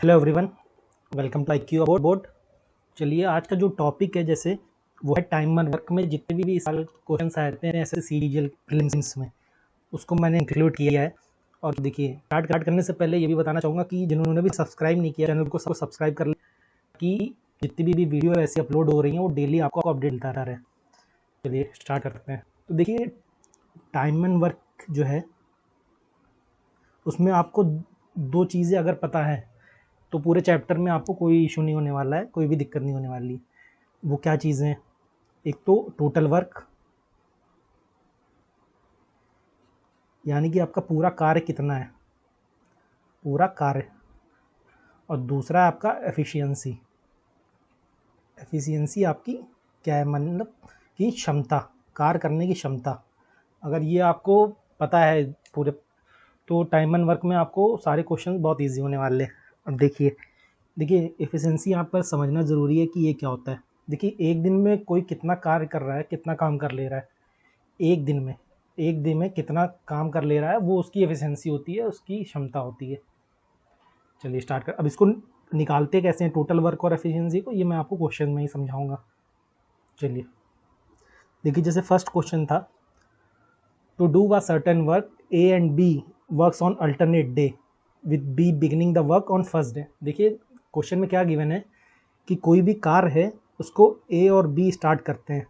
Hello everyone, welcome to IQ board. चलिए, आज का जो टॉपिक है जैसे वो है टाइमर वर्क में जितने भी इस साल क्वेश्चन आते हैं ऐसे सीजीएल प्रीलिम्स में, उसको मैंने इंक्लूड किया है। और देखिए, स्टार्ट करने से पहले ये भी बताना चाहूँगा कि जिन्होंने भी सब्सक्राइब नहीं किया चैनल को सब्सक्राइब कर लें कि जितनी भी वीडियो ऐसी अपलोड हो रही हैं वो डेली आपको अपडेट मिलता रहा है। चलिए स्टार्ट करते हैं। तो देखिए, टाइमर वर्क जो है उसमें आपको दो चीज़ें अगर पता है तो पूरे चैप्टर में आपको कोई इशू नहीं होने वाला है, कोई भी दिक्कत नहीं होने वाली। वो क्या चीज़ें हैं? एक तो टोटल वर्क, यानी कि आपका पूरा कार्य कितना है, पूरा कार्य। और दूसरा है आपका एफिशिएंसी। एफिशिएंसी आपकी क्या है, मतलब कि क्षमता, कार्य करने की क्षमता। अगर ये आपको पता है पूरे, तो टाइम एंड वर्क में आपको सारे क्वेश्चन बहुत इजी होने वाले हैं। अब देखिए एफिशिएंसी यहाँ पर समझना ज़रूरी है कि ये क्या होता है। देखिए, एक दिन में कोई कितना कार्य कर रहा है, कितना काम कर ले रहा है, एक दिन में कितना काम कर ले रहा है, वो उसकी एफिशिएंसी होती है, उसकी क्षमता होती है। चलिए स्टार्ट कर। अब इसको निकालते कैसे हैं टोटल वर्क और एफिशिएंसी को, ये मैं आपको क्वेश्चन में ही समझाऊंगा। चलिए देखिए, जैसे फर्स्ट क्वेश्चन था, to do a certain work A and B works on alternate day with B beginning the work on first day. देखिए क्वेश्चन में क्या गिवन है कि कोई भी कार्य है उसको ए और बी स्टार्ट करते हैं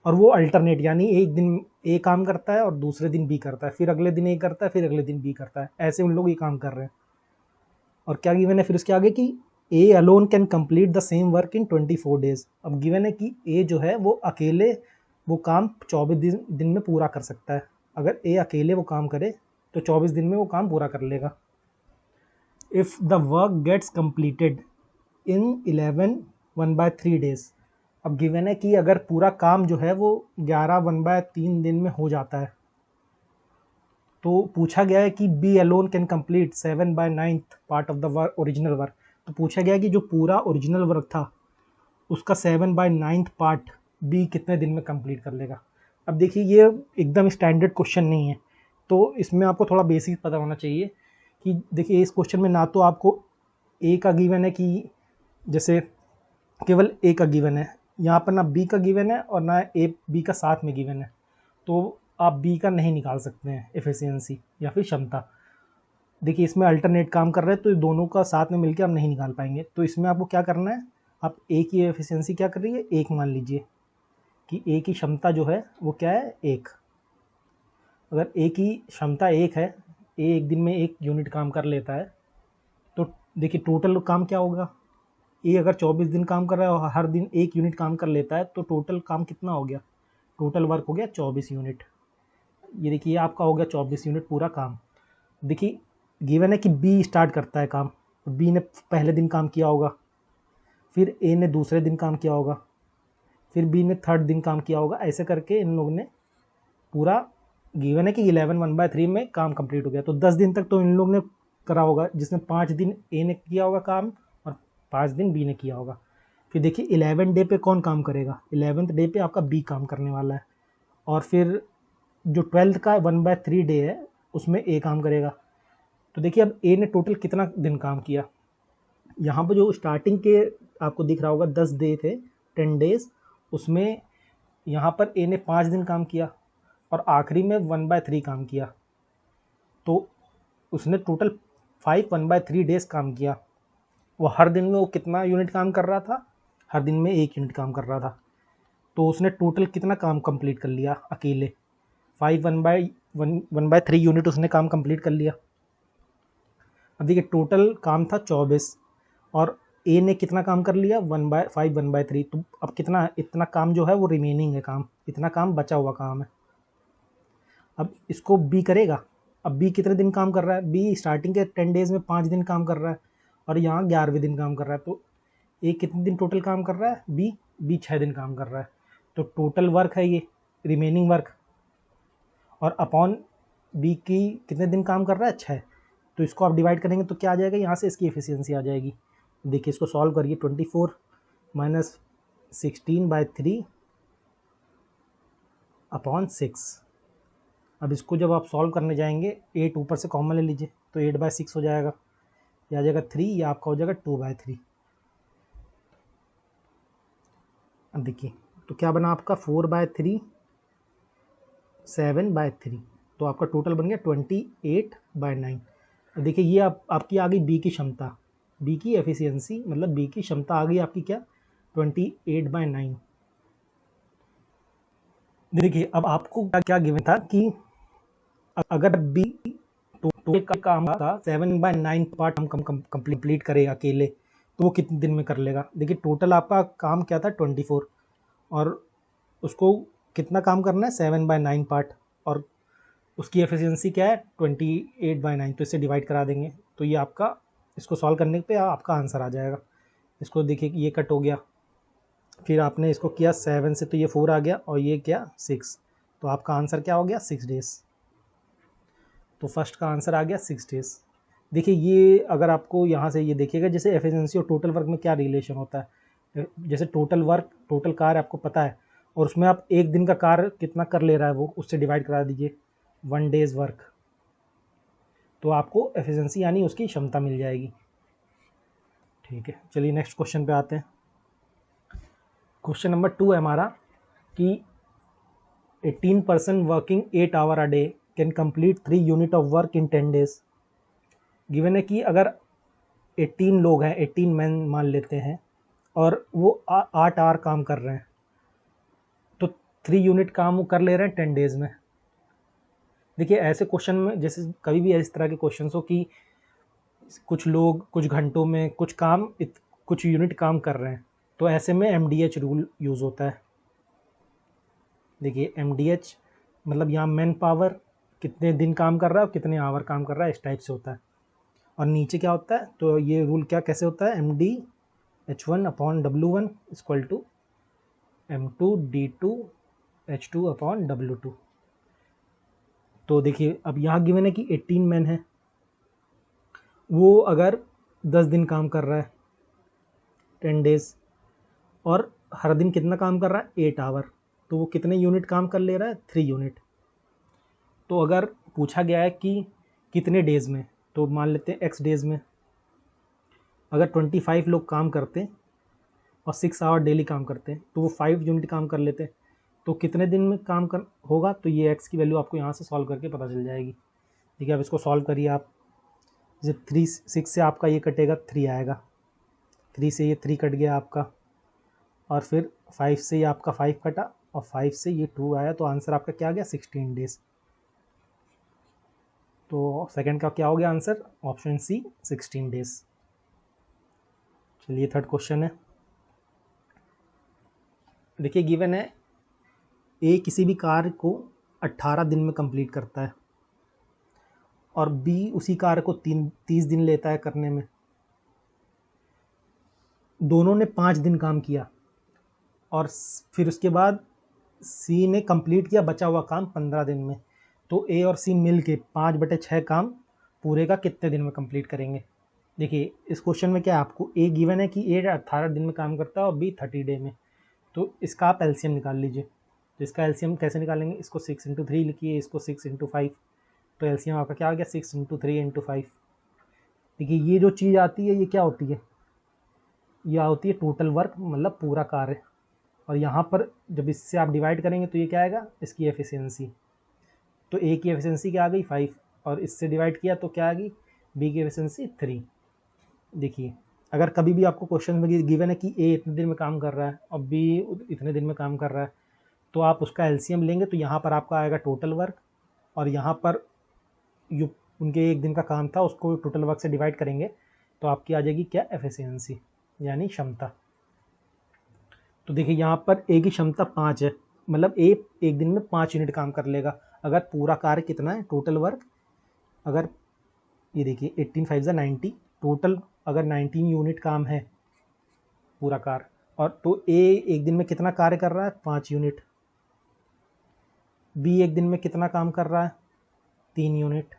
और वो अल्टरनेट, यानी एक दिन ए काम करता है और दूसरे दिन बी करता है, फिर अगले दिन ए करता है, फिर अगले दिन बी करता है, ऐसे उन लोग ये काम कर रहे हैं। और क्या गिवन है फिर उसके आगे कि A alone can complete the same work in 24 days. अब गिवन है कि ए जो है वो अकेले वो काम 24 दिन में पूरा कर सकता है। अगर ए अकेले वो काम करे तो 24 दिन में वो काम पूरा कर लेगा। If the work gets completed in 11 1/3 days. अब गिवन है कि अगर पूरा काम जो है वो 11 1/3 दिन में हो जाता है, तो पूछा गया है कि B alone can complete 7/9 part of the work, original work. तो पूछा गया है कि जो पूरा ओरिजिनल वर्क था उसका 7/9 पार्ट बी कितने दिन में कंप्लीट कर लेगा। अब देखिए, ये एकदम स्टैंडर्ड क्वेश्चन नहीं है, तो इसमें आपको थोड़ा बेसिक पता होना चाहिए कि देखिए इस क्वेश्चन में ना तो आपको ए का गिवन है कि जैसे केवल ए का गिवन है, यहाँ पर ना बी का गिवन है और ना ए बी का साथ में गिवन है, तो आप बी का नहीं निकाल सकते हैं एफिशिएंसी या फिर क्षमता। देखिए इसमें अल्टरनेट काम कर रहे हैं तो ये दोनों का साथ में मिलकर आप नहीं निकाल पाएंगे। तो इसमें आपको क्या करना है, आप ए की एफिशिएंसी क्या कर रही है, एक मान लीजिए कि ए की क्षमता जो है वो क्या है, एक। अगर ए की क्षमता एक है, ए एक दिन में एक यूनिट काम कर लेता है, तो देखिए टोटल काम क्या होगा। ए अगर 24 दिन काम कर रहा है और हर दिन एक यूनिट काम कर लेता है, तो टोटल काम कितना हो गया, टोटल वर्क हो गया 24 यूनिट। ये देखिए आपका हो गया 24 यूनिट पूरा काम। देखिए गिवन है कि बी स्टार्ट करता है काम, तो बी ने पहले दिन काम किया होगा, फिर ए ने दूसरे दिन काम किया होगा, फिर बी ने थर्ड दिन काम किया होगा, ऐसे करके इन लोगों ने पूरा, गिवन है कि 11 1/3 में काम कंप्लीट हो गया, तो 10 दिन तक तो इन लोग ने करा होगा, जिसमें 5 दिन ए ने किया होगा काम और 5 दिन बी ने किया होगा। फिर देखिए 11 डे पे कौन काम करेगा, 11th डे पे आपका बी काम करने वाला है। और फिर जो 12th का 1/3 डे है उसमें ए काम करेगा। तो देखिए अब ए ने टोटल कितना दिन काम किया, यहाँ पर जो स्टार्टिंग के आपको दिख रहा होगा 10 डे थे, 10 डेज, उसमें यहाँ पर ए ने 5 दिन काम किया और आखिरी में 1/3 काम किया, तो उसने टोटल 1/3 डेज काम किया। वो हर दिन में वो कितना यूनिट काम कर रहा था, हर दिन में एक यूनिट काम कर रहा था, तो उसने टोटल कितना काम कंप्लीट कर लिया अकेले, 1/3 यूनिट उसने काम कंप्लीट कर लिया। अब देखिए टोटल काम था 24 और ए ने कितना काम कर लिया, 1/3। तो अब कितना, इतना काम जो है वो रिमेनिंग है, काम इतना काम बचा हुआ काम है। अब इसको बी करेगा। अब बी कितने दिन काम कर रहा है, बी स्टार्टिंग के 10 डेज में 5 दिन काम कर रहा है और यहाँ 11वें दिन काम कर रहा है, तो ए कितने दिन टोटल काम कर रहा है, बी 6 दिन काम कर रहा है। तो टोटल वर्क है ये, रिमेनिंग वर्क, और अपॉन बी की कितने दिन काम कर रहा है, 6। तो इसको आप डिवाइड करेंगे तो क्या आ जाएगा, यहाँ से इसकी एफिशिएंसी आ जाएगी। देखिए इसको सॉल्व करिए, 24 माइनस 16/3 अपॉन 6। अब इसको जब आप सॉल्व करने जाएंगे, 8 ऊपर से कॉमन ले लीजिए तो 8/6 हो जाएगा। ये आ जाएगा 3, या आपका हो जाएगा 2/3। अब देखिए तो क्या बना आपका 4/3 7/3, तो आपका टोटल बन गया 28/9। अब देखिए ये आपकी आ गई बी की क्षमता, बी की एफिशिएंसी, मतलब बी की क्षमता आ गई आपकी क्या 28/9। देखिए अब आपको क्या गिवन था कि अगर बी टोटल का काम था 7/9 पार्ट हम कंप्लीट करेगा अकेले, तो वो कितने दिन में कर लेगा। देखिए टोटल आपका काम क्या था 24, और उसको कितना काम करना है 7/9 पार्ट, और उसकी एफिशिएंसी क्या है 28/9, तो इससे डिवाइड करा देंगे तो ये आपका, इसको सॉल्व करने पे आपका आंसर आ जाएगा। इसको देखिए ये कट हो गया, फिर आपने इसको किया 7 से तो ये 4 आ गया, और ये क्या 6, तो आपका आंसर क्या हो गया 6 डेज। तो फर्स्ट का आंसर आ गया 6 डेज। देखिए ये अगर आपको यहाँ से ये देखिएगा जैसे एफिशिएंसी और टोटल वर्क में क्या रिलेशन होता है, जैसे टोटल वर्क टोटल कार्य आपको पता है, और उसमें आप एक दिन का कार्य कितना कर ले रहा है वो उससे डिवाइड करा दीजिए 1 डेज वर्क, तो आपको एफिशिएंसी यानी उसकी क्षमता मिल जाएगी। ठीक है, चलिए नेक्स्ट क्वेश्चन पे आते हैं। क्वेश्चन नंबर 2 है हमारा कि 18% working 8 hour a day can complete 3 unit of work in 10 days. Given है कि अगर 18 लोग हैं, 18 मैन मान लेते हैं, और वो 8 आवर काम कर रहे हैं, तो 3 यूनिट काम वो कर ले रहे हैं 10 डेज में। देखिए ऐसे क्वेश्चन में जैसे कभी भी इस तरह के क्वेश्चन हो कि कुछ लोग कुछ घंटों में कुछ यूनिट काम कर रहे हैं, तो ऐसे में MDH रूल यूज़ होता है। देखिए MDH मतलब यहाँ मैन पावर कितने दिन काम कर रहा है और कितने आवर काम कर रहा है, इस टाइप से होता है। और नीचे क्या होता है, तो ये रूल क्या कैसे होता है, MDH1/W1 इक्वल टू M2D2H2/W2। तो देखिए अब यहाँ गिवन है कि 18 मैन है, वो अगर 10 दिन काम कर रहा है 10 डेज, और हर दिन कितना काम कर रहा है 8 आवर, तो वो कितने यूनिट काम कर ले रहा है 3 यूनिट। तो अगर पूछा गया है कि कितने डेज़ में, तो मान लेते हैं x डेज़ में। अगर 25 लोग काम करते और 6 आवर डेली काम करते हैं, तो वो 5 यूनिट काम कर लेते, तो कितने दिन में काम कर होगा, तो ये x की वैल्यू आपको यहाँ से सॉल्व करके पता चल जाएगी। ठीक है, अब इसको सॉल्व करिए आप। जब 6 से आपका ये कटेगा 3 आएगा, 3 से ये 3 कट गया आपका, और फिर 5 से ये आपका 5 कटा, और 5 से ये 2 आया, तो आंसर आपका क्या आ गया 16 डेज। तो सेकंड का क्या हो गया आंसर, ऑप्शन सी 16 डेज। चलिए थर्ड क्वेश्चन है। देखिए गिवन है ए किसी भी कार्य को 18 दिन में कंप्लीट करता है, और बी उसी कार्य को 30 दिन लेता है करने में। दोनों ने 5 दिन काम किया, और फिर उसके बाद सी ने कंप्लीट किया बचा हुआ काम 15 दिन में। तो ए और सी मिल के 5/6 काम पूरे का कितने दिन में कंप्लीट करेंगे। देखिए इस क्वेश्चन में क्या है, आपको ए गिवन है कि ए 18 दिन में काम करता है और बी 30 डे में, तो इसका आप एलसीएम निकाल लीजिए। तो इसका एलसीएम कैसे निकालेंगे, इसको 6 × 3 लिखिए, इसको 6 × 5, तो एलसीएम आपका क्या आ गया 6 × 3 × 5। देखिए ये जो चीज़ आती है ये क्या होती है, यह होती है टोटल वर्क, मतलब पूरा कार्य। और यहाँ पर जब इससे आप डिवाइड करेंगे तो ये क्या आएगा, इसकी एफिशिएंसी। तो ए की एफिशिएंसी क्या आ गई 5, और इससे डिवाइड किया तो क्या आ गई बी की एफिशिएंसी 3। देखिए अगर कभी भी आपको क्वेश्चन में गिवन है कि ए इतने दिन में काम कर रहा है और बी इतने दिन में काम कर रहा है, तो आप उसका एलसीएम लेंगे, तो यहाँ पर आपका आएगा टोटल वर्क, और यहाँ पर उनके एक दिन का काम था उसको टोटल वर्क से डिवाइड करेंगे, तो आपकी आ जाएगी क्या एफिशिएंसी यानी क्षमता। तो देखिए यहाँ पर ए की क्षमता 5 है, मतलब ए एक दिन में 5 यूनिट काम कर लेगा। अगर पूरा कार्य कितना है टोटल वर्क, अगर ये देखिए 18 5 90, टोटल अगर 19 यूनिट काम है पूरा कार्य, और तो ए एक दिन में कितना कार्य कर रहा है 5 यूनिट, बी एक दिन में कितना काम कर रहा है 3 यूनिट।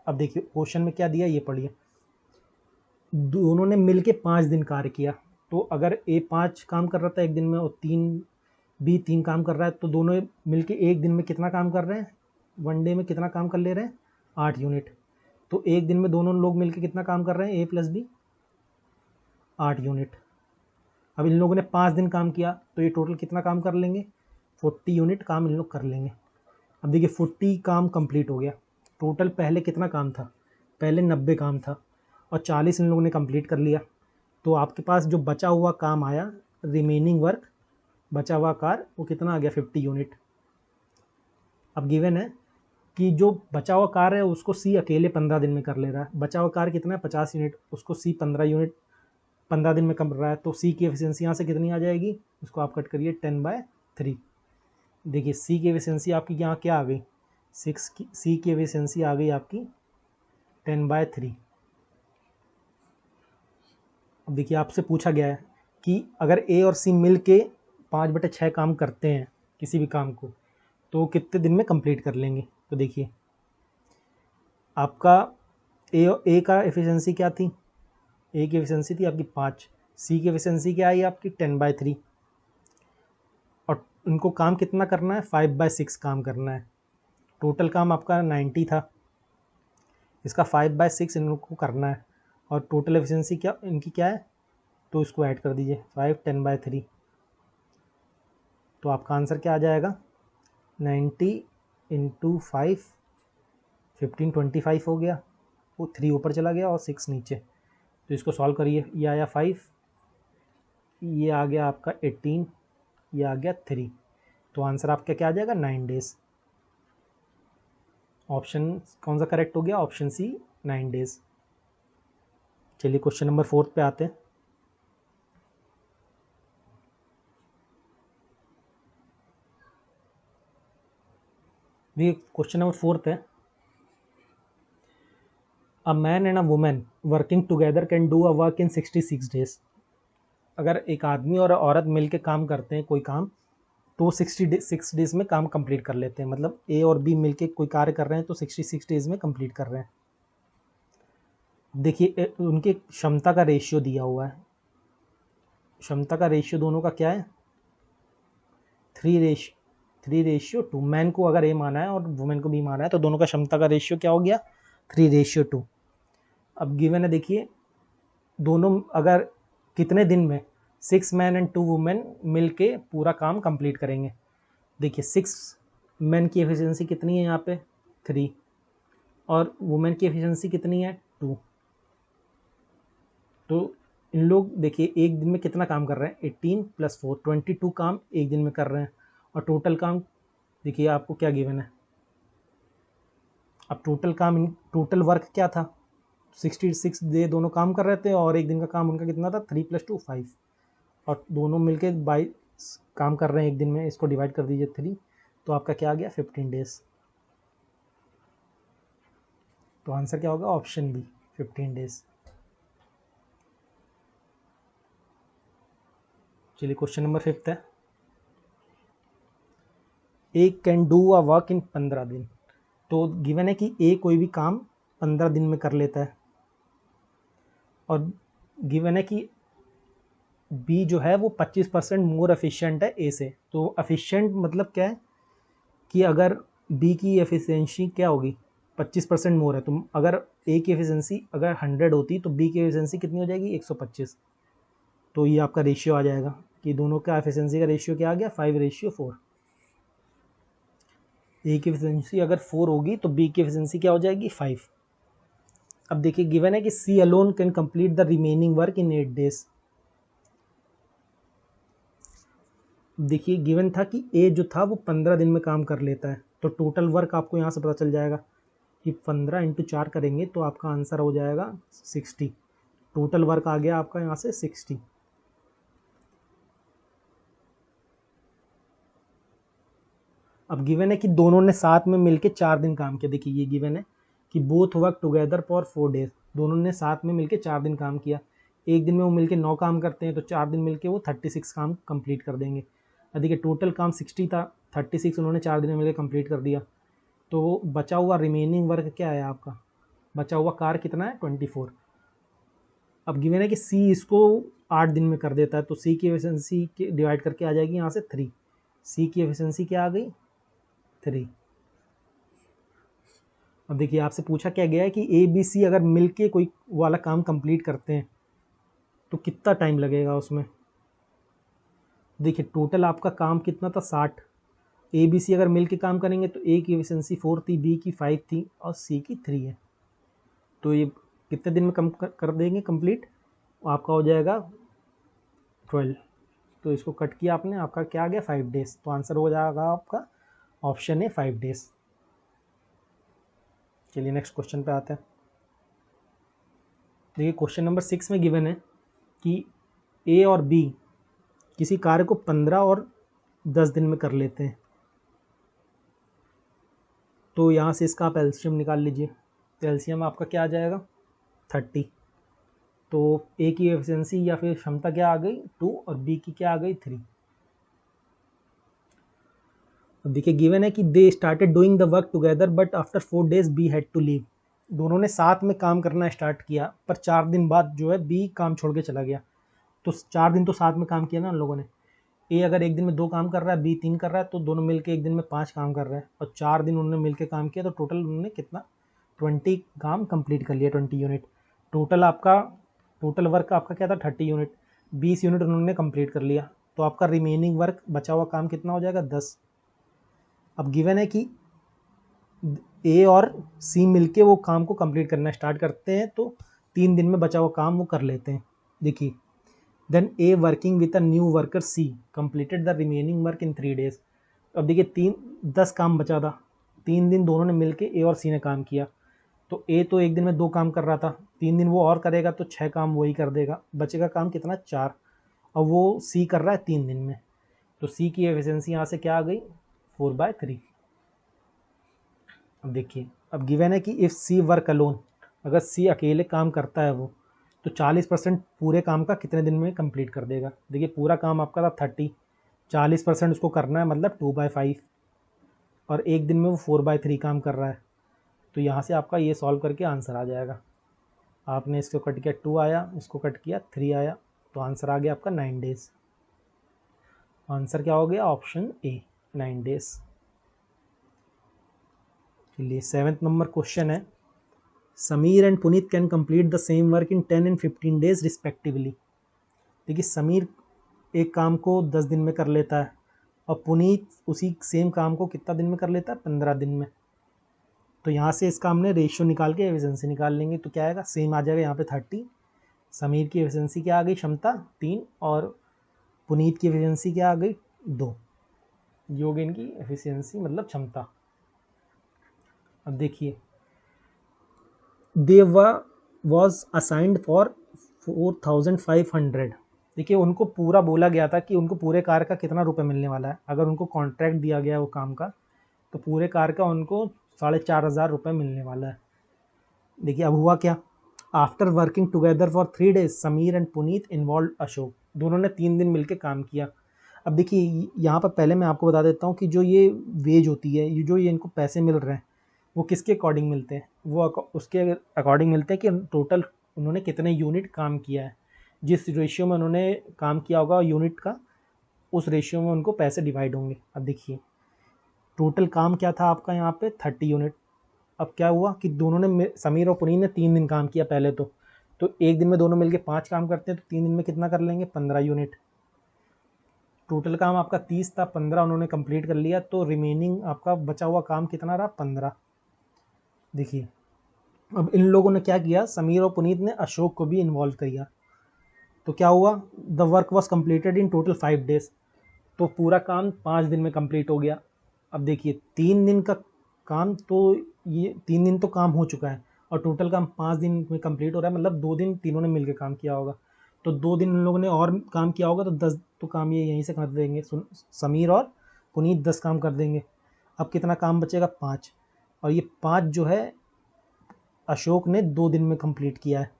अब देखिए क्वेश्चन में क्या दिया ये पढ़िए, दोनों ने मिलके 5 दिन कार्य किया, तो अगर ए 5 काम कर रहा था एक दिन में और बी 3 काम कर रहा है, तो दोनों मिलके एक दिन में कितना काम कर रहे हैं, 1 डे में कितना काम कर ले रहे हैं 8 यूनिट। तो तो एक दिन में दोनों लोग मिलकर कितना काम कर रहे हैं, ए प्लस बी 8 यूनिट। अब इन लोगों ने 5 दिन काम किया तो ये टोटल कितना काम कर लेंगे, 40 यूनिट काम इन लोग कर लेंगे। अब देखिए 40 काम कंप्लीट हो गया। टोटल पहले कितना काम था, पहले 90 काम था और 40 इन लोगों ने कंप्लीट कर लिया। तो आपके पास जो बचा हुआ काम आया, रिमेनिंग वर्क, बचा हुआ कार, वो कितना आ गया, 50 यूनिट। अब गिवन है कि जो बचा हुआ कार है उसको सी अकेले 15 दिन में कर ले रहा है। बचा हुआ कार कितना है, 50 यूनिट, उसको सी 15 यूनिट 15 दिन में कर रहा है। तो सी की एफिशिएंसी यहाँ से कितनी आ जाएगी, उसको आप कट करिए 10/3। देखिए सी की एफिशिएंसी आपकी यहाँ क्या आ गई, 6 की, सी की एफिशिएंसी आ गई आपकी 10/3। अब देखिए आपसे पूछा गया है कि अगर ए और सी मिल के 5/6 काम करते हैं किसी भी काम को, तो कितने दिन में कंप्लीट कर लेंगे। तो देखिए आपका ए का एफिशिएंसी क्या थी, ए की एफिशिएंसी थी आपकी 5, सी की एफिशिएंसी क्या आई आपकी 10/3, और इनको काम कितना करना है, 5/6 काम करना है। टोटल काम आपका 90 था, इसका 5/6 इन लोग को करना है, और टोटल एफिशिएंसी क्या इनकी क्या है, तो इसको ऐड कर दीजिए 5 10/3। तो आपका आंसर क्या आ जाएगा, 90 × 5 15 25 हो गया, वो 3 ऊपर चला गया और 6 नीचे। तो इसको सॉल्व करिए, ये आया 5, ये आ गया आपका 18, ये आ गया 3। तो आंसर आपका क्या आ जाएगा, 9 डेज। ऑप्शन कौन सा करेक्ट हो गया, ऑप्शन सी 9 डेज। चलिए क्वेश्चन नंबर 4 पे आते हैं। देखिए क्वेश्चन नंबर 4 है, a man and a women working together can do a work in 66 days. अगर एक आदमी और औरत मिलकर काम करते हैं कोई काम, तो 66 डेज में काम कंप्लीट कर लेते हैं। मतलब ए और बी मिलके कोई कार्य कर रहे हैं तो 66 डेज में कंप्लीट कर रहे हैं। देखिए उनके क्षमता का रेशियो दिया हुआ है, क्षमता का रेशियो दोनों का क्या है, 3:2। मैन को अगर ए माना है और वुमेन को बी माना है तो दोनों का क्षमता का रेशियो क्या हो गया, 3:2। अब गिवन है, देखिए दोनों अगर कितने दिन में 6 मैन एंड 2 वुमेन मिल के पूरा काम कंप्लीट करेंगे। देखिए 6 मैन की एफिशिएंसी कितनी है यहाँ पे, 3, और वुमेन की एफिशिएंसी कितनी है, 2। तो इन लोग देखिए एक दिन में कितना काम कर रहे हैं, 18 + 4 22 काम एक दिन में कर रहे हैं। और टोटल काम देखिए आपको क्या गिवन है। अब टोटल काम, टोटल वर्क क्या था, 66 डे दोनों काम कर रहे थे, और एक दिन का काम उनका कितना था, 3 + 2 5, और दोनों मिलके 22 काम कर रहे हैं एक दिन में। इसको डिवाइड कर दीजिए 3, तो आपका क्या आ गया, 15 डेज। तो आंसर क्या होगा, ऑप्शन बी 15 डेज। चलिए क्वेश्चन नंबर 5 है, A can do a work in 15 दिन। तो गिवन है कि ए कोई भी काम 15 दिन में कर लेता है, और गिवन है कि बी जो है वो 25% मोर एफिशिएंट है ए से। तो एफिशिएंट मतलब क्या है कि अगर बी की एफिशिएंसी क्या होगी, 25% मोर है, तो अगर ए की एफिशिएंसी अगर 100 होती तो बी की एफिशिएंसी कितनी हो जाएगी, 125। तो ये आपका रेशियो आ जाएगा कि दोनों का एफिशिएंसी का रेशियो क्या आ गया, 5:4। ए की एफिशिएंसी अगर 4 होगी तो बी की एफिशिएंसी क्या हो जाएगी, 5। अब देखिए गिवन है कि C alone can complete the remaining work in 8 days. देखिए गिवन था कि ए जो था वो 15 दिन में काम कर लेता है, तो टोटल वर्क आपको यहाँ से पता चल जाएगा कि 15 × 4 करेंगे तो आपका आंसर हो जाएगा 60। टोटल वर्क आ गया आपका यहाँ से 60। अब गिवन है कि दोनों ने साथ में मिलके 4 दिन काम किया। देखिए ये गिवन है कि both work together for 4 days. दोनों ने साथ में मिलके 4 दिन काम किया। एक दिन में वो मिलके 9 काम करते हैं, तो 4 दिन मिलके वो 36 काम कंप्लीट कर देंगे। देखिए टोटल काम 60 था, 36 उन्होंने 4 दिन में मिलकर कंप्लीट कर दिया। तो बचा हुआ रिमेनिंग वर्क क्या है आपका, बचा हुआ कार कितना है, 24। अब गिवन है कि सी इसको 8 दिन में कर देता है, तो सी की एफिशिएंसी डिवाइड करके आ जाएगी यहाँ से 3। सी की एफिशिएंसी क्या आ गई, 3। अब देखिए आपसे पूछा क्या गया है कि ए बी सी अगर मिलके कोई वाला काम कंप्लीट करते हैं तो कितना टाइम लगेगा उसमें। देखिए टोटल आपका काम कितना था 60। ए बी सी अगर मिल के काम करेंगे तो ए की एफिशिएंसी 4 थी, बी की 5 थी और सी की 3 है। तो ये कितने दिन में कम कर देंगे कंप्लीट, आपका हो जाएगा 12। तो इसको कट किया आपने, आपका क्या आ गया 5 डेज। तो आंसर हो जाएगा आपका ऑप्शन है 5 डेज। चलिए नेक्स्ट क्वेश्चन पे आते हैं। देखिए क्वेश्चन नंबर 6 में गिवन है कि ए और बी किसी कार्य को 15 और 10 दिन में कर लेते हैं। तो यहाँ से इसका आप एलसीएम निकाल लीजिए। तो एलसीएम आपका क्या आ जाएगा 30। तो ए की एफिशिएंसी या फिर क्षमता क्या आ गई 2 और बी की क्या आ गई 3। अब देखिए गिवन है कि they started doing the work together but after 4 days B had to leave. दोनों ने साथ में काम करना स्टार्ट किया पर 4 दिन बाद जो है बी काम छोड़ के चला गया। तो 4 दिन तो साथ में काम किया ना उन लोगों ने। ए अगर एक दिन में 2 काम कर रहा है, बी 3 कर रहा है, तो दोनों मिलके एक दिन में 5 काम कर रहे हैं और 4 दिन उन्होंने मिलके काम किया, तो टोटल उन्होंने कितना 20 काम कंप्लीट कर लिया, 20 यूनिट। टोटल आपका टोटल वर्क आपका क्या था 30 यूनिट, 20 यूनिट उन्होंने कंप्लीट कर लिया। तो आपका रिमेनिंग वर्क बचा हुआ काम कितना हो जाएगा 10। अब गिवन है कि ए और सी मिलके वो काम को कंप्लीट करना स्टार्ट करते हैं, तो 3 दिन में बचा हुआ काम वो कर लेते हैं। देखिए then A working with a new worker C completed the remaining work in 3 days. अब देखिए 10 काम बचा था, 3 दिन दोनों ने मिलके ए और सी ने काम किया। तो ए तो एक दिन में 2 काम कर रहा था, 3 दिन वो और करेगा तो 6 काम वही कर देगा, बचेगा काम कितना 4। और वो सी कर रहा है 3 दिन में, तो सी की एफिशिएंसी यहाँ से क्या आ गई 4/3। अब देखिए अब गिवन है कि इफ़ सी वर्क अलोन, अगर सी अकेले काम करता है वो, तो 40% पूरे काम का कितने दिन में कंप्लीट कर देगा। देखिए पूरा काम आपका था 30, 40% उसको करना है मतलब 2/5, और एक दिन में वो 4/3 काम कर रहा है। तो यहाँ से आपका ये सॉल्व करके आंसर आ जाएगा। आपने इसको कट किया 2 आया, इसको कट किया 3 आया, तो आंसर आ गया आपका 9 डेज। आंसर क्या हो गया ऑप्शन ए 9 डेज। चलिए 7th नंबर क्वेश्चन है, Sameer and Puneet can complete the same work in 10 and 15 days respectively. देखिए समीर एक काम को 10 दिन में कर लेता है और पुनीत उसी सेम काम को कितना दिन में कर लेता है 15 दिन में। तो यहाँ से इसका हमने रेशियो निकाल के एफिशिएंसी निकाल लेंगे, तो क्या आएगा सेम आ जाएगा यहाँ पे 30। समीर की एफिशिएंसी क्या आ गई क्षमता 3 और पुनीत की एफिशिएंसी क्या आ गई 2। योग इनकी एफिशिएंसी मतलब क्षमता। अब देखिए दे वॉज असाइंड फॉर 4500। देखिए उनको पूरा बोला गया था कि उनको पूरे कार का कितना रुपए मिलने वाला है। अगर उनको कॉन्ट्रैक्ट दिया गया है वो काम का, तो पूरे कार का उनको 4500 रुपये मिलने वाला है। देखिए अब हुआ क्या, after working together for 3 days Sameer and Puneet involve Ashok. दोनों ने 3 दिन मिलकर काम किया। अब देखिए यहाँ पर पहले मैं आपको बता देता हूँ कि जो ये वेज होती है, ये जो ये इनको पैसे मिल रहे हैं वो किसके अकॉर्डिंग मिलते हैं, वो उसके अकॉर्डिंग मिलते हैं कि टोटल उन्होंने कितने यूनिट काम किया है। जिस रेशियो में उन्होंने काम किया होगा यूनिट का, उस रेशियो में उनको पैसे डिवाइड होंगे। अब देखिए टोटल काम क्या था आपका यहाँ पे 30 यूनिट। अब क्या हुआ कि दोनों ने समीर और पुनीत ने 3 दिन काम किया पहले तो एक दिन में दोनों मिलके 5 काम करते हैं, तो 3 दिन में कितना कर लेंगे 15 यूनिट। टोटल काम आपका 30 था, 15 उन्होंने कंप्लीट कर लिया, तो रिमेनिंग आपका बचा हुआ काम कितना रहा 15। देखिए अब इन लोगों ने क्या किया, समीर और पुनीत ने अशोक को भी इन्वॉल्व किया। तो क्या हुआ the work was completed in total 5 days. तो पूरा काम 5 दिन में कंप्लीट हो गया। अब देखिए 3 दिन का काम, तो ये 3 दिन तो काम हो चुका है और टोटल काम 5 दिन में कंप्लीट हो रहा है, मतलब 2 दिन तीनों ने मिलकर काम किया होगा। तो 2 दिन उन लोगों ने और काम किया होगा, तो 10 तो काम ये यहीं से कर देंगे, समीर और पुनीत 10 काम कर देंगे। अब कितना काम बचेगा 5, और ये 5 जो है अशोक ने 2 दिन में कंप्लीट किया है।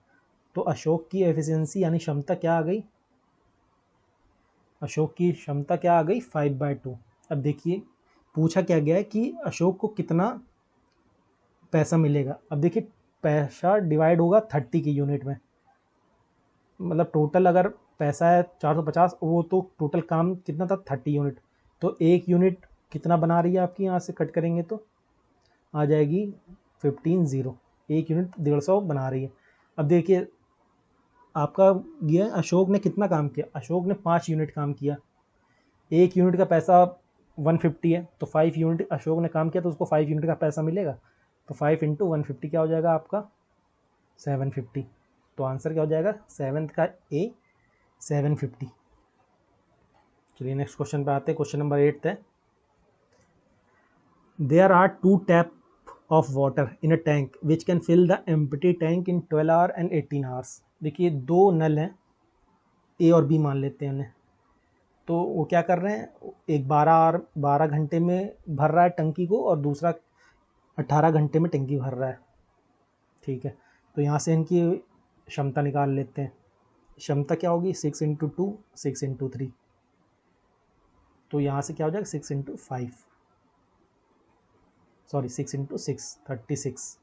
तो अशोक की एफिशिएंसी यानी क्षमता क्या आ गई, अशोक की क्षमता क्या आ गई 5/2। अब देखिए पूछा क्या गया है कि अशोक को कितना पैसा मिलेगा। अब देखिए पैसा डिवाइड होगा 30 की यूनिट में, मतलब टोटल अगर पैसा है 450, वो तो टोटल काम कितना था 30 यूनिट। तो एक यूनिट कितना बना रही है आपकी, यहाँ से कट करेंगे तो आ जाएगी 15 0, 1 यूनिट 150 बना रही है। अब देखिए आपका ये अशोक ने कितना काम किया, अशोक ने 5 यूनिट काम किया, 1 यूनिट का पैसा 150 है, तो 5 यूनिट अशोक ने काम किया तो उसको 5 यूनिट का पैसा मिलेगा। तो 5 इंटू 150 क्या हो जाएगा आपका 750। तो आंसर क्या हो जाएगा 7th का ए 750। चलिए नेक्स्ट क्वेश्चन पे आते हैं। क्वेश्चन नंबर 8 है, there are 2 tap of water in a tank which can fill the empty tank in 12 hour and 18 hours. देखिए 2 नल हैं, ए और बी मान लेते हैं उन्हें। तो वो क्या कर रहे हैं, एक 12 घंटे में भर रहा है टंकी को और दूसरा 18 घंटे में टंकी भर रहा है। ठीक है, तो यहाँ से इनकी क्षमता निकाल लेते हैं। क्षमता क्या होगी 6 इंटू 2 6 इंटू 3, तो यहाँ से क्या हो जाएगा 6 इंटू 5, सॉरी 6 इंटू 6 36।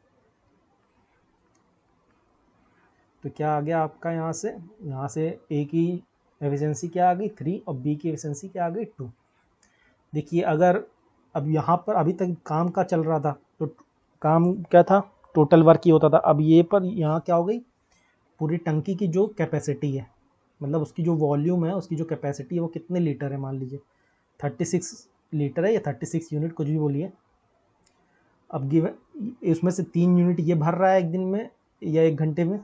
तो क्या आ गया आपका यहाँ से ए की एफिशिएंसी क्या आ गई 3 और बी की एफिशिएंसी क्या आ गई 2। देखिए अगर अब यहाँ पर अभी तक काम का चल रहा था तो काम क्या था टोटल वर्क ही होता था। अब ये पर यहाँ क्या हो गई पूरी टंकी की जो कैपेसिटी है, मतलब उसकी जो वॉल्यूम है, उसकी जो कैपेसिटी है वो कितने लीटर है, मान लीजिए 36 लीटर है या 36 यूनिट कुछ भी बोलिए। अब गिवन इसमें से 3 यूनिट ये भर रहा है एक दिन में या 1 घंटे में,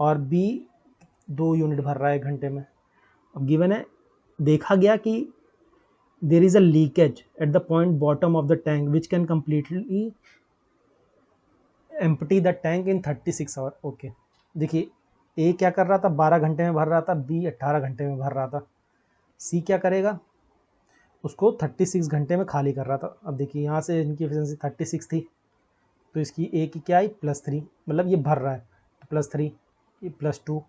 और बी 2 यूनिट भर रहा है 1 घंटे में। अब गिवन है देखा गया कि there is a leakage at the point bottom of the tank which can completely empty the tank in 36 hour. Okay, देखिए ए क्या कर रहा था 12 घंटे में भर रहा था, बी 18 घंटे में भर रहा था, सी क्या करेगा उसको 36 घंटे में खाली कर रहा था। अब देखिए यहाँ से इनकी एफिशिएंसी 36 थी तो इसकी ए की क्या आई +3, मतलब ये भर रहा है तो +3, ये +2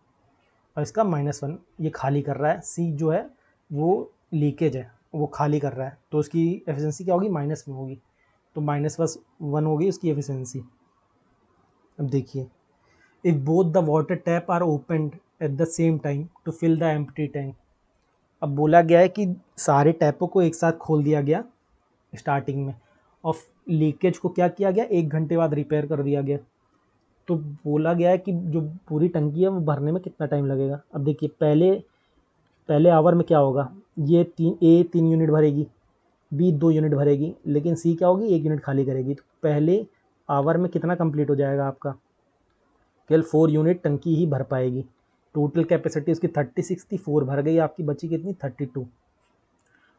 और इसका -1, ये खाली कर रहा है। सी जो है वो लीकेज है, वो खाली कर रहा है, तो उसकी एफिशिएंसी क्या होगी माइनस में होगी, तो -1 होगी उसकी एफिशिएंसी। अब देखिए if both the water tap are opened at the same time to fill the empty tank. अब बोला गया है कि सारे टैपों को एक साथ खोल दिया गया स्टार्टिंग में और लीकेज को क्या किया गया 1 घंटे बाद रिपेयर कर दिया गया। तो बोला गया है कि जो पूरी टंकी है वो भरने में कितना टाइम लगेगा। अब देखिए पहले आवर में क्या होगा, ये 3 यूनिट भरेगी, बी 2 यूनिट भरेगी, लेकिन सी क्या होगी 1 यूनिट खाली करेगी। तो पहले आवर में कितना कंप्लीट हो जाएगा आपका, केवल 4 यूनिट टंकी ही भर पाएगी। टोटल कैपेसिटी उसकी 36 थी, 4 भर गई, आपकी बची कितनी 32।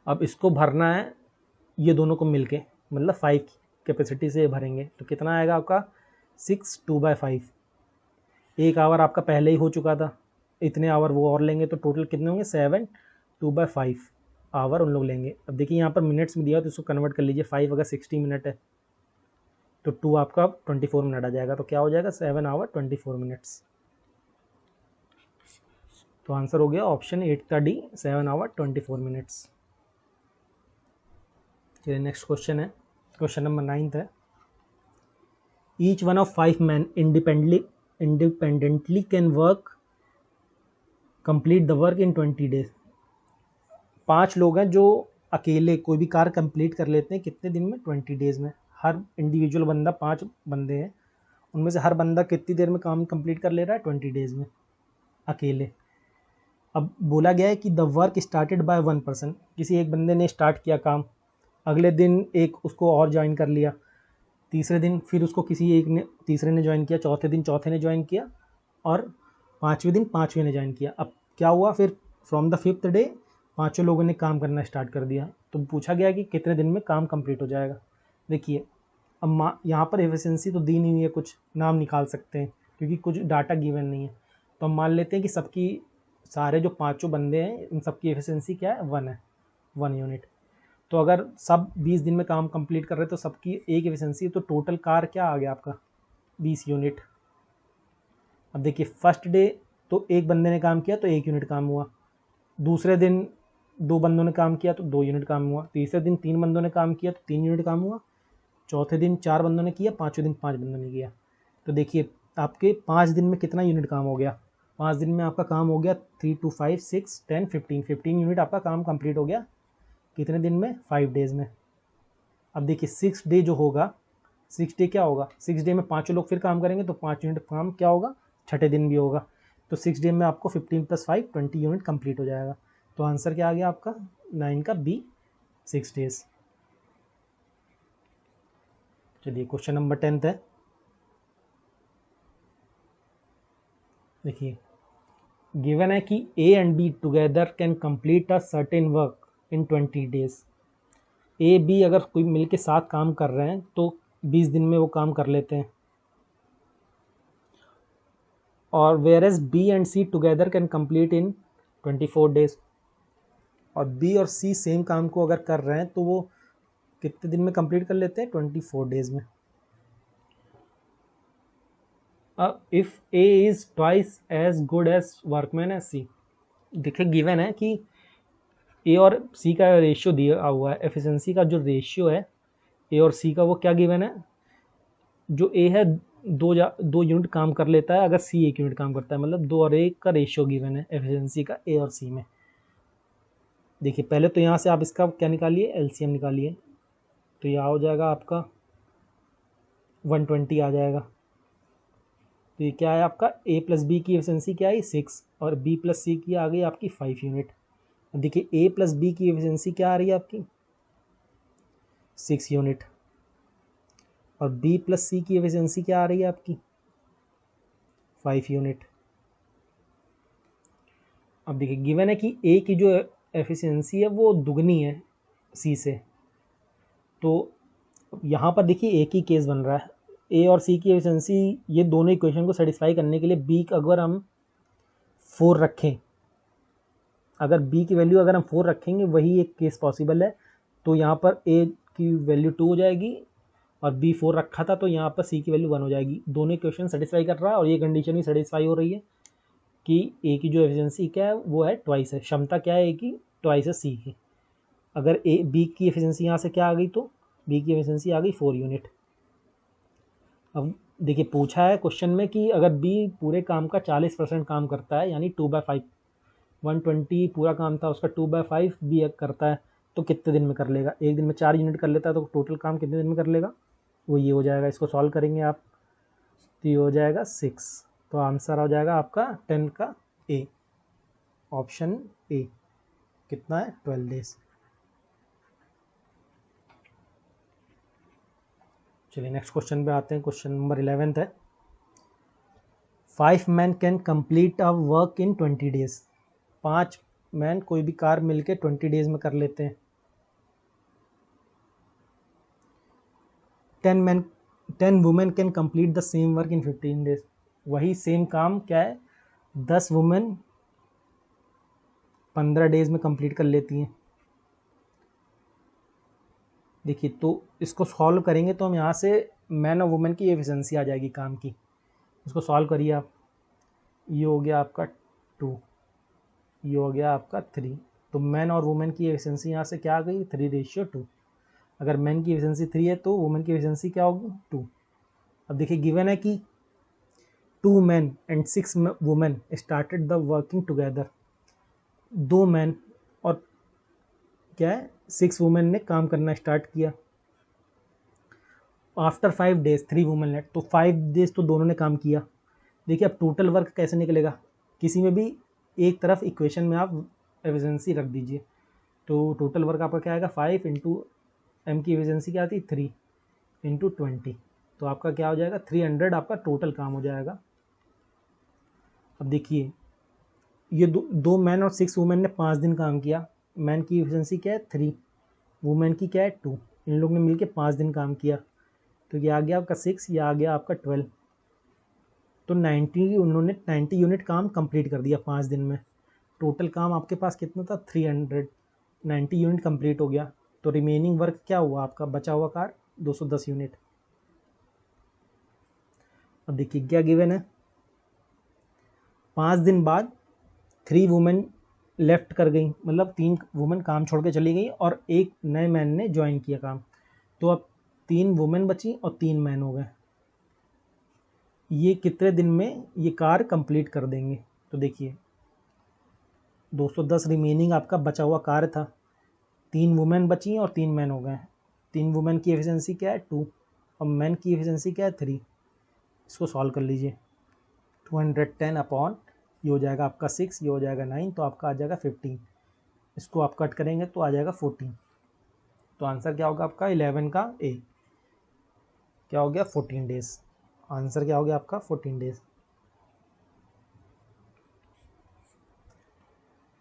अब इसको भरना है ये दोनों को मिलके, मतलब 5 कैपेसिटी से भरेंगे तो कितना आएगा आपका 6 2/5। 1 आवर आपका पहले ही हो चुका था, इतने आवर वो और लेंगे तो टोटल कितने होंगे 7 2/5 आवर उन लोग लेंगे। अब देखिए यहाँ पर मिनट्स में दिया तो इसको कन्वर्ट कर लीजिए, 5 अगर 60 मिनट है तो 2 आपका 24 मिनट आ जाएगा, तो क्या हो जाएगा 7 आवर 24 मिनट्स। तो आंसर हो गया ऑप्शन 8 का डी 7 आवर 24 मिनट्स। चलिए नेक्स्ट क्वेश्चन है, क्वेश्चन नंबर 9 है, each one of 5 man independently can work complete the work in 20 days. 5 लोग हैं जो अकेले कोई भी कार्य कंप्लीट कर लेते हैं कितने दिन में 20 डेज में। हर इंडिविजुअल बंदा 5 बंदे हैं, उनमें से हर बंदा कितनी देर में काम कंप्लीट कर ले रहा है 20 डेज में अकेले। अब बोला गया है कि the work started by 1 person, किसी एक बंदे ने स्टार्ट किया काम, अगले दिन एक उसको और ज्वाइन कर लिया, तीसरे दिन फिर उसको किसी एक ने तीसरे ने ज्वाइन किया, चौथे दिन चौथे ने ज्वाइन किया और पाँचवें दिन पाँचवें ने ज्वाइन किया। अब क्या हुआ फिर फ्रॉम द 5th डे 5 लोगों ने काम करना स्टार्ट कर दिया। तो पूछा गया कि कितने दिन में काम कंप्लीट हो जाएगा। देखिए अब यहाँ पर एफिशिएंसी तो दी नहीं हुई है, कुछ नाम निकाल सकते हैं क्योंकि कुछ डाटा गिवन नहीं है। तो हम मान लेते हैं कि सबकी सारे जो 5 बंदे हैं इन सबकी एफिशिएंसी क्या है 1 है, 1 यूनिट। तो अगर सब 20 दिन में काम कंप्लीट कर रहे हैं तो सबकी एक एफिशिएंसी, तो टोटल कार क्या आ गया आपका 20 यूनिट। अब देखिए फर्स्ट डे तो एक बंदे ने काम किया तो 1 यूनिट काम हुआ, दूसरे दिन 2 बंदों ने काम किया तो 2 यूनिट काम हुआ, तीसरे दिन 3 बंदों ने काम किया तो 3 यूनिट काम हुआ, चौथे दिन 4 बंदों ने किया, पाँचवें दिन 5 बंदों ने किया। तो देखिए आपके 5 दिन में कितना यूनिट काम हो गया, 5 दिन में आपका काम हो गया 3 2 5 6 10 15 यूनिट आपका काम कंप्लीट हो गया कितने दिन में 5 डेज़ में। अब देखिए 6 डे जो होगा 6 डे क्या होगा, 6 डे में 5 लोग फिर काम करेंगे तो 5 यूनिट काम क्या होगा, छठे दिन भी होगा। तो 6 डे में आपको 15 + 5 20 यूनिट कंप्लीट हो जाएगा। तो आंसर क्या आ गया आपका 9 का बी 6 डेज। चलिए क्वेश्चन नंबर 10 है। देखिए गिवन है कि A and B together can complete a certain work in 20 days. A B अगर कोई मिलके साथ काम कर रहे हैं तो 20 दिन में वो काम कर लेते हैं। और whereas B and C together can complete in 24 days. और बी और सी सेम काम को अगर कर रहे हैं तो वो कितने दिन में कंप्लीट कर लेते हैं, 24 डेज में। अब if A is twice as good as workman as C. देखिए गिवन है कि ए और सी का रेशियो दिया हुआ है, एफिशिएंसी का जो रेशियो है ए और सी का वो क्या गिवन है, जो ए है 2 यूनिट काम कर लेता है अगर सी 1 यूनिट काम करता है, मतलब 2 और 1 का रेशियो गिवन है एफिशिएंसी का ए और सी में। देखिए पहले तो यहाँ से आप इसका क्या निकालिए, एलसीएम निकालिए। तो यह हो जाएगा आपका 120 आ जाएगा। तो ये क्या है आपका ए प्लस बी की एफिशिएंसी क्या आई 6 और बी प्लस सी की आ गई आपकी 5 यूनिट। देखिए ए प्लस बी की एफिशिएंसी क्या आ रही है आपकी 6 यूनिट और बी प्लस सी की एफिशिएंसी क्या आ रही है आपकी 5 यूनिट। अब देखिए गिवन है कि ए की जो एफिशिएंसी है वो दुगनी है सी से। तो यहाँ पर देखिए एक ही केस बन रहा है, ए और सी की एफिशिएंसी ये दोनों इक्वेशन को सेटिस्फाई करने के लिए बी अगर हम 4 रखें, अगर बी की वैल्यू अगर हम 4 रखेंगे वही एक केस पॉसिबल है। तो यहाँ पर ए की वैल्यू 2 हो जाएगी और बी 4 रखा था तो यहाँ पर सी की वैल्यू 1 हो जाएगी। दोनों इक्वेशन सेटिस्फाई कर रहा है और ये कंडीशन भी सेटिस्फाई हो रही है कि ए की जो एफिशिएंसी क्या है वो है ट्वाइस है, क्षमता क्या है ए की ट्वाइस है सी की। अगर ए बी की एफिशिएंसी यहाँ से क्या आ गई तो बी की एफिशिएंसी आ गई 4 यूनिट। अब देखिए पूछा है क्वेश्चन में कि अगर बी पूरे काम का 40% काम करता है यानी 2/5, 120 पूरा काम था उसका 2/5 बी करता है तो कितने दिन में कर लेगा। एक दिन में 4 यूनिट कर लेता है तो टोटल काम कितने दिन में कर लेगा, वो ये हो जाएगा। इसको सॉल्व करेंगे आप तो ये हो जाएगा 6। तो आंसर हो जाएगा आपका 10 का ए, ऑप्शन ए। कितना है 12 डेज। चलिए नेक्स्ट क्वेश्चन पे आते हैं। क्वेश्चन नंबर 11 है। 5 man can complete a work in 20 days. 5 man कोई भी कार मिलके 20 डेज में कर लेते हैं। 10 women can complete the same work in 15 days. वही सेम काम क्या है 10 वुमेन 15 डेज में कंप्लीट कर लेती हैं। देखिए तो इसको सॉल्व करेंगे तो हम यहाँ से मैन और वुमेन की एफिशिएंसी आ जाएगी काम की। इसको सॉल्व करिए आप, ये हो गया आपका 2, ये हो गया आपका 3। तो मैन और वुमेन की एफिशिएंसी यहाँ से क्या आ गई 3:2। अगर मैन की एफिशिएंसी 3 है तो वुमेन की एफिशिएंसी क्या होगी 2। अब देखिए गिवन है कि 2 man and 6 women started the working together. 2 man और क्या है 6 वुमेन ने काम करना स्टार्ट किया। आफ्टर 5 डेज 3 वुमेन लेट, तो 5 डेज तो दोनों ने काम किया। देखिए अब टोटल वर्क कैसे निकलेगा, किसी में भी एक तरफ इक्वेशन में आप एफिशिएंसी रख दीजिए। तो टोटल वर्क आपका क्या आएगा 5 इंटू एम की एफिशिएंसी क्या आती है 3 इंटू 20। तो आपका क्या हो जाएगा 300 आपका टोटल काम हो जाएगा। अब देखिए ये दो मैन और 6 वुमेन ने 5 दिन काम किया। मैन की एफिशिएंसी क्या है 3, वुमेन की क्या है 2, इन लोग ने मिलके 5 दिन काम किया। तो ये आ गया आपका 6, ये आ गया आपका 12। तो 90 यूनिट काम कंप्लीट कर दिया 5 दिन में। टोटल काम आपके पास कितना था 300, 90 यूनिट कंप्लीट हो गया। तो रिमेनिंग वर्क क्या हुआ आपका बचा हुआ कार 210 यूनिट। अब देखिए क्या गिवन है 5 दिन बाद 3 वुमेन लेफ्ट कर गई, मतलब 3 वुमेन काम छोड़ के चली गई और एक नए मैन ने ज्वाइन किया काम। तो अब 3 वुमेन बची और 3 मैन हो गए। ये कितने दिन में ये कार कंप्लीट कर देंगे। तो देखिए 210 रिमेनिंग आपका बचा हुआ कार था, 3 वुमेन बची और 3 मैन हो गए। 3 वुमेन की एफिशिएंसी क्या है 2 अब मैन की एफिशिएंसी क्या है 3, इसको सॉल्व कर लीजिए। 210 अपॉन ये हो जाएगा आपका 6, ये हो जाएगा 9, तो आपका आ जाएगा 15। इसको आप कट करेंगे तो आ जाएगा 14। तो आंसर क्या होगा आपका 11 का ए, क्या हो गया 14 डेज। आंसर क्या हो गया आपका 14 डेज।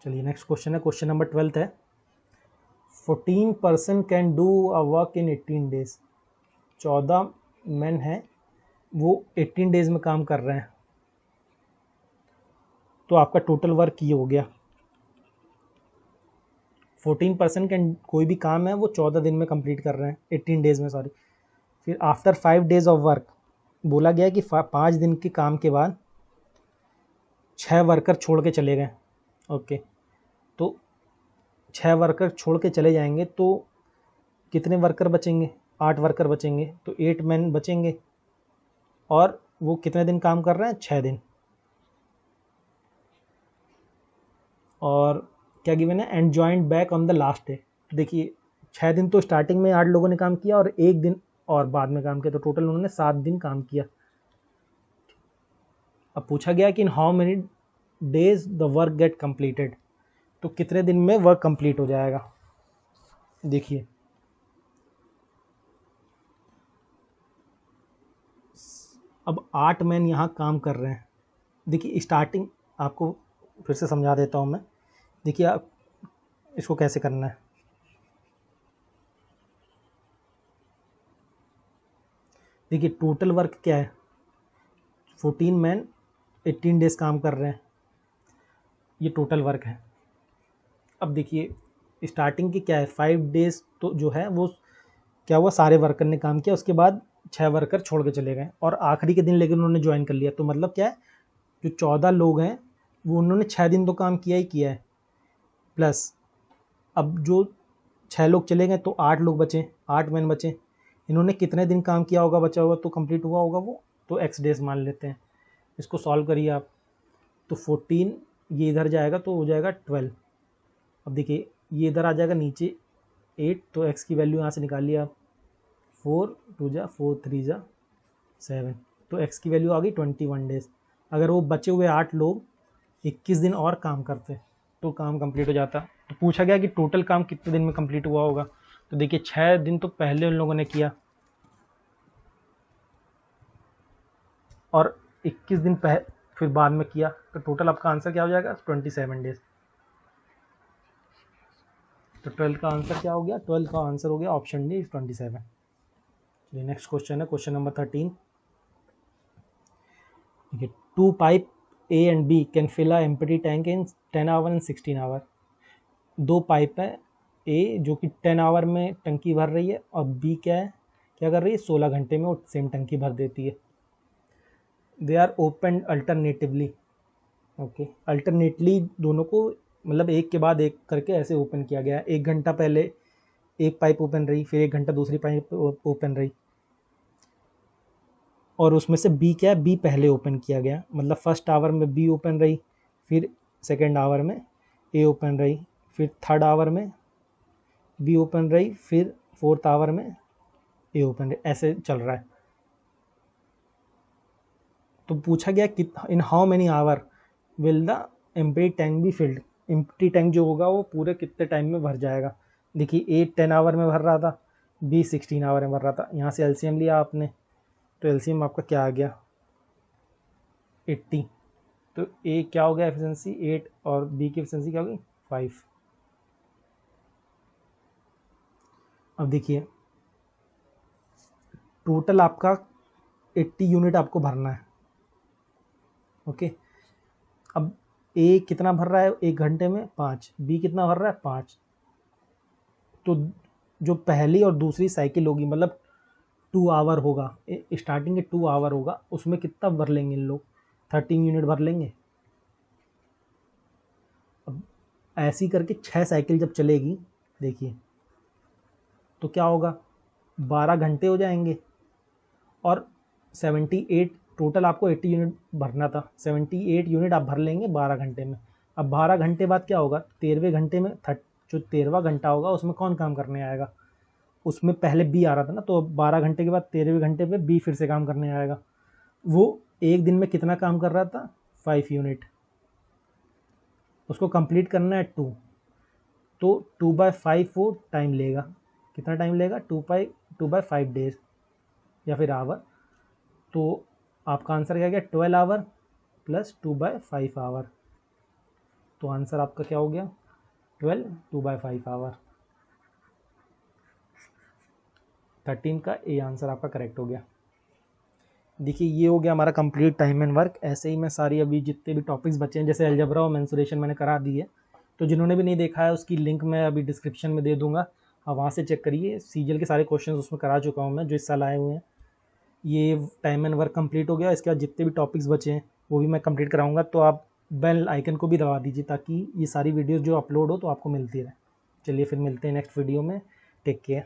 चलिए नेक्स्ट क्वेश्चन है, क्वेश्चन नंबर 12 है। 14 person can do a work in 18 days. 14 man हैं, वो 18 डेज में काम कर रहे हैं, तो आपका टोटल वर्क ये हो गया। 14% कैन, कोई भी काम है वो 14 दिन में कंप्लीट कर रहे हैं, 18 डेज में सॉरी। फिर आफ्टर 5 डेज ऑफ वर्क, बोला गया कि 5 दिन के काम के बाद 6 वर्कर छोड़ के चले गए। ओके, तो 6 वर्कर छोड़ के चले जाएंगे तो कितने वर्कर बचेंगे? 8 वर्कर बचेंगे, तो 8 मैन बचेंगे। और वो कितने दिन काम कर रहे हैं? 6 दिन। और क्या गिवन है? And joint back on the last day. देखिए 6 दिन तो स्टार्टिंग में 8 लोगों ने काम किया और 1 दिन और बाद में काम किया, तो टोटल उन्होंने 7 दिन काम किया। अब पूछा गया कि in how many days the work get completed, तो कितने दिन में वर्क कंप्लीट हो जाएगा। देखिए अब 8 मैन यहाँ काम कर रहे हैं। देखिए स्टार्टिंग, आपको फिर से समझा देता हूँ मैं। देखिए आप इसको कैसे करना है। देखिए टोटल वर्क क्या है, 14 मैन 18 डेज काम कर रहे हैं, ये टोटल वर्क है। अब देखिए स्टार्टिंग की क्या है, 5 डेज तो जो है वो क्या हुआ, सारे वर्कर ने काम किया, उसके बाद 6 वर्कर छोड़ के चले गए और आखिरी के दिन लेकिन उन्होंने ज्वाइन कर लिया। तो मतलब क्या है, जो 14 लोग हैं वो उन्होंने 6 दिन तो काम किया ही किया है, प्लस अब जो 6 लोग चले गए तो 8 लोग बचे, 8 मैन बचे। इन्होंने कितने दिन काम किया होगा बचा हुआ, तो कंप्लीट हुआ होगा वो, तो एक्स डेज मान लेते हैं। इसको सॉल्व करिए आप, तो 14 ये इधर जाएगा तो हो जाएगा 12। अब देखिए ये इधर आ जाएगा नीचे 8, तो एक्स की वैल्यू यहाँ से निकालिए आप, 4 2 जा 4 3 जा 7, तो एक्स की वैल्यू आ गई 21 डेज। अगर वो बचे हुए 8 लोग 21 दिन और काम करते तो काम कंप्लीट हो जाता। तो पूछा गया कि टोटल काम कितने दिन में कंप्लीट हुआ होगा, तो देखिए 6 दिन तो पहले उन लोगों ने किया और 21 दिन फिर बाद में किया, तो टोटल आपका आंसर क्या हो जाएगा 27 डेज। तो 12 का आंसर क्या हो गया, 12 का आंसर हो गया ऑप्शन डी 27। चलिए नेक्स्ट क्वेश्चन है, क्वेश्चन नंबर 13। देखिए 2 pipe A and B can fill a empty tank in 10 hour and 16 hour. 2 pipe है, ए जो कि 10 आवर में टंकी भर रही है और बी क्या है, क्या कर रही है, 16 घंटे में वो सेम टंकी भर देती है। They are open alternatively. Okay, alternately दोनों को, मतलब एक के बाद एक करके ऐसे ओपन किया गया है। 1 घंटा पहले एक पाइप ओपन रही, फिर 1 घंटा दूसरी पाइप ओपन रही, और उसमें से बी क्या है, बी पहले ओपन किया गया, मतलब फर्स्ट आवर में बी ओपन रही, फिर सेकेंड आवर में ए ओपन रही, फिर थर्ड आवर में बी ओपन रही, फिर फोर्थ आवर में ए ओपन रही, ऐसे चल रहा है। तो पूछा गया कि in how many hour will the empty tank be filled. Empty tank जो होगा वो पूरे कितने टाइम में भर जाएगा। देखिए ए 10 आवर में भर रहा था, बी 16 आवर में भर रहा था। यहाँ से एलसीएम लिया आपने, तो एलसीएम आपका क्या आ गया 80। तो ए क्या हो गया एफिशिएंसी 8 और बी की एफिशिएंसी क्या होगी 5। अब देखिए टोटल आपका 80 यूनिट आपको भरना है। ओके, अब ए कितना भर रहा है 1 घंटे में 5, बी कितना भर रहा है 5। तो जो पहली और दूसरी साइकिल होगी, मतलब 2 आवर होगा, स्टार्टिंग के 2 आवर होगा, उसमें कितना भर लेंगे इन लोग, 13 यूनिट भर लेंगे। अब ऐसी करके 6 साइकिल जब चलेगी, देखिए तो क्या होगा, 12 घंटे हो जाएंगे और 78, टोटल आपको 80 यूनिट भरना था, 78 यूनिट आप भर लेंगे 12 घंटे में। अब 12 घंटे बाद क्या होगा, 13वें घंटे में जो 13वां घंटा होगा उसमें कौन काम करने आएगा, उसमें पहले बी आ रहा था ना, तो 12 घंटे के बाद 13वें घंटे पे बी फिर से काम करने आएगा। वो एक दिन में कितना काम कर रहा था? 5 यूनिट। उसको कंप्लीट करना है 2, तो 2/5 वो टाइम लेगा। कितना टाइम लेगा? 2/5 डेज या फिर आवर। तो आपका आंसर क्या गया? 12 आवर प्लस 2/5 आवर। तो आंसर आपका क्या हो गया? 12 2/5 आवर। 13 का ए आंसर आपका करेक्ट हो गया। देखिए ये हो गया हमारा कंप्लीट टाइम एंड वर्क। ऐसे ही मैं सारी अभी जितने भी टॉपिक्स बचे हैं, जैसे अलजेब्रा और मेंसुरेशन मैंने करा दी है, तो जिन्होंने भी नहीं देखा है उसकी लिंक मैं अभी डिस्क्रिप्शन में दे दूंगा, आप वहाँ से चेक करिए। सीजीएल के सारे क्वेश्चन उसमें करा चुका हूँ मैं, जो इस साल आए हुए हैं। ये टाइम एंड वर्क कंप्लीट हो गया। इसके बाद जितने भी टॉपिक्स बचे हैं वो भी मैं कंप्लीट कराऊंगा। तो आप बेल आइकन को भी दबा दीजिए ताकि ये सारी वीडियोस जो अपलोड हो तो आपको मिलती रहे। चलिए फिर मिलते हैं नेक्स्ट वीडियो में। Take care.